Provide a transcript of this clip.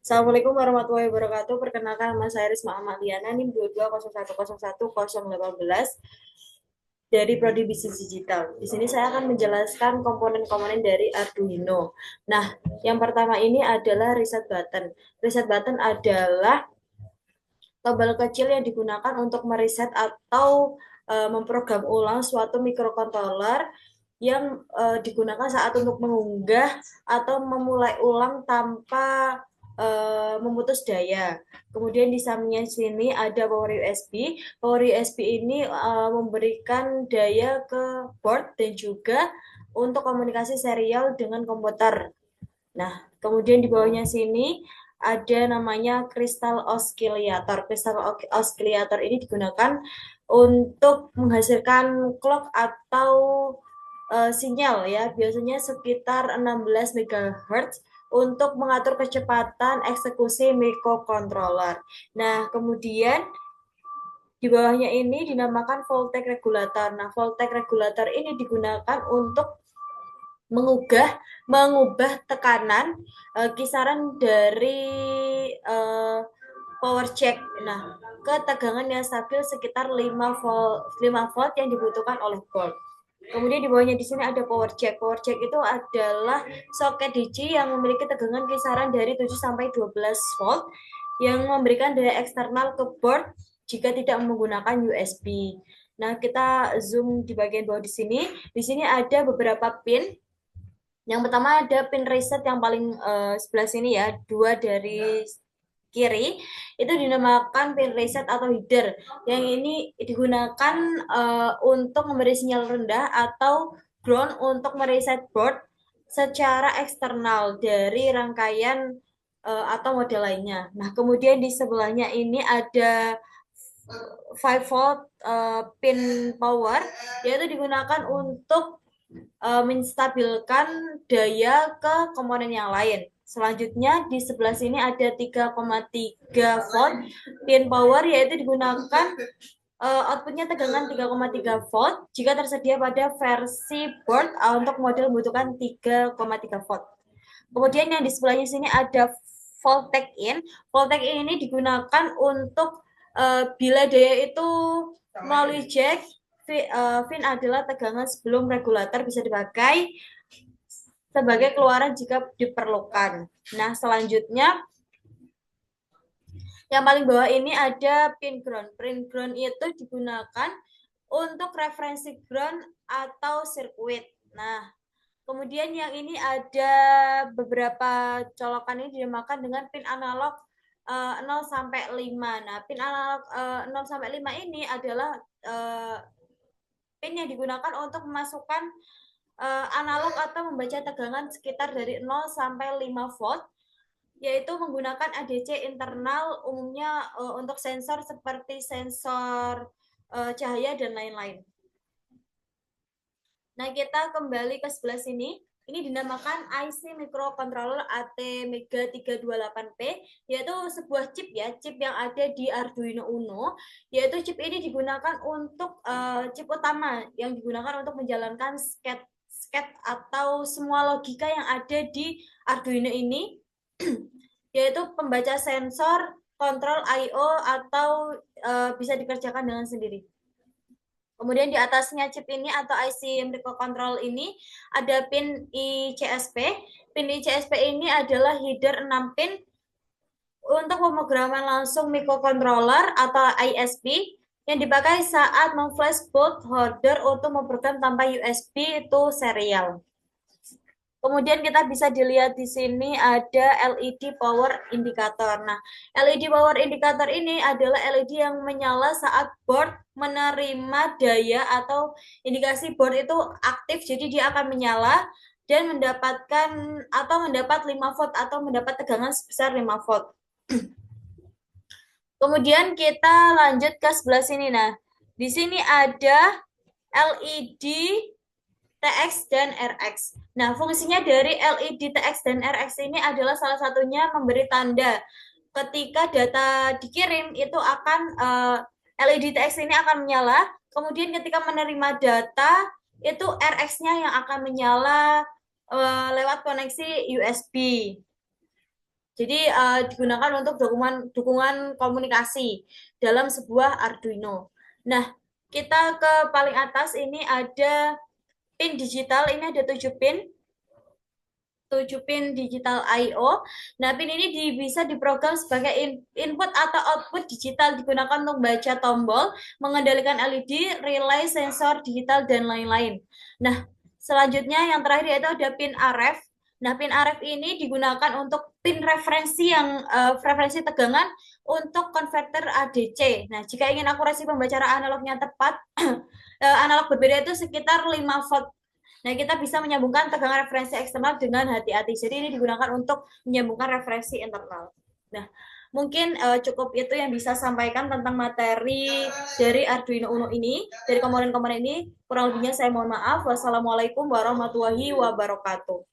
Assalamualaikum warahmatullahi wabarakatuh. Perkenalkan nama saya Risma Amaliana, NIM 2201011018 dari Prodi Bisnis Digital. Di sini saya akan menjelaskan komponen-komponen dari Arduino. Nah, yang pertama ini adalah reset button. Reset button adalah tombol kecil yang digunakan untuk mereset atau memprogram ulang suatu microcontroller yang digunakan saat untuk mengunggah atau memulai ulang tanpa memutus daya. Kemudian di sampingnya sini ada power USB. Power USB ini memberikan daya ke board dan juga untuk komunikasi serial dengan komputer. Nah, kemudian di bawahnya sini ada namanya crystal oscillator. Crystal oscillator ini digunakan untuk menghasilkan clock atau sinyal ya, biasanya sekitar 16 MHz untuk mengatur kecepatan eksekusi microcontroller. Nah, kemudian di bawahnya ini dinamakan voltage regulator. Nah, voltage regulator ini digunakan untuk mengubah tekanan kisaran dari uh, power check. Nah, ke tegangan yang stabil sekitar 5 volt yang dibutuhkan oleh board. Kemudian di bawahnya di sini ada power jack. Power jack itu adalah soket DC yang memiliki tegangan kisaran dari 7 sampai 12 volt yang memberikan daya eksternal ke board jika tidak menggunakan USB. Nah, kita zoom di bagian bawah di sini. Di sini ada beberapa pin. Yang pertama ada pin reset yang paling sebelah sini ya, dua dari kiri itu dinamakan pin reset atau header. Yang ini digunakan untuk memberi sinyal rendah atau ground untuk mereset board secara eksternal dari rangkaian atau model lainnya. Nah, kemudian di sebelahnya ini ada 5 volt pin power, yaitu digunakan untuk menstabilkan daya ke komponen yang lain. Selanjutnya di sebelah sini ada 3,3 volt pin power, yaitu digunakan outputnya tegangan 3,3 volt jika tersedia pada versi board untuk model membutuhkan 3,3 volt. Kemudian yang di sebelahnya sini ada voltage in. Voltage in ini digunakan untuk bila daya itu melalui jack, fin adalah tegangan sebelum regulator bisa dipakai sebagai keluaran jika diperlukan. Nah, selanjutnya yang paling bawah ini ada pin ground. Pin ground itu digunakan untuk referensi ground atau sirkuit. Nah, kemudian yang ini ada beberapa colokan ini dinamakan dengan pin analog 0 sampai 5. Nah, pin analog 0 sampai 5 ini adalah pin yang digunakan untuk memasukkan analog atau membaca tegangan sekitar dari 0 sampai 5 volt, yaitu menggunakan ADC internal umumnya untuk sensor seperti sensor cahaya dan lain-lain. Nah, kita kembali ke sebelah sini. Ini dinamakan IC Microcontroller ATmega 328P, yaitu sebuah chip ya, chip yang ada di Arduino Uno, yaitu chip ini digunakan untuk chip utama yang digunakan untuk menjalankan sket atau semua logika yang ada di Arduino ini, yaitu pembaca sensor, kontrol I/O atau bisa dikerjakan dengan sendiri. Kemudian di atasnya chip ini atau IC microcontrol ini ada pin ICSP. Pin ICSP ini adalah header 6 pin untuk pemrograman langsung microcontroller atau ISP yang dipakai saat memflash bootloader untuk memprogram tanpa USB itu serial. Kemudian kita bisa dilihat di sini ada LED power indicator. Nah, LED power indicator ini adalah LED yang menyala saat board menerima daya atau indikasi board itu aktif, jadi dia akan menyala dan mendapatkan atau mendapat 5 volt atau mendapat tegangan sebesar 5 volt. Kemudian kita lanjut ke sebelah sini. Nah, di sini ada LED TX dan RX. Nah, fungsinya dari LED TX dan RX ini adalah salah satunya memberi tanda ketika data dikirim itu akan LED TX ini akan menyala, kemudian ketika menerima data itu RX-nya yang akan menyala lewat koneksi USB. Jadi digunakan untuk dukungan komunikasi dalam sebuah Arduino. Nah, kita ke paling atas ini ada pin digital, ini ada 7 pin. 7 pin digital I/O. Nah, pin ini bisa diprogram sebagai input atau output digital, digunakan untuk baca tombol, mengendalikan LED, relay, sensor digital, dan lain-lain. Nah, selanjutnya yang terakhir yaitu ada pin RF. Nah, pin RF ini digunakan untuk pin referensi yang referensi tegangan untuk konverter ADC. Nah, jika ingin akurasi pembacaraan analognya tepat, analog berbeda itu sekitar 5 volt. Nah, kita bisa menyambungkan tegangan referensi eksternal dengan hati-hati. Jadi ini digunakan untuk menyambungkan referensi internal. Nah, mungkin cukup itu yang bisa sampaikan tentang materi dari Arduino Uno ini, dari komponen-komponen ini. Kurang lebihnya saya mohon maaf. Wassalamualaikum warahmatullahi wabarakatuh.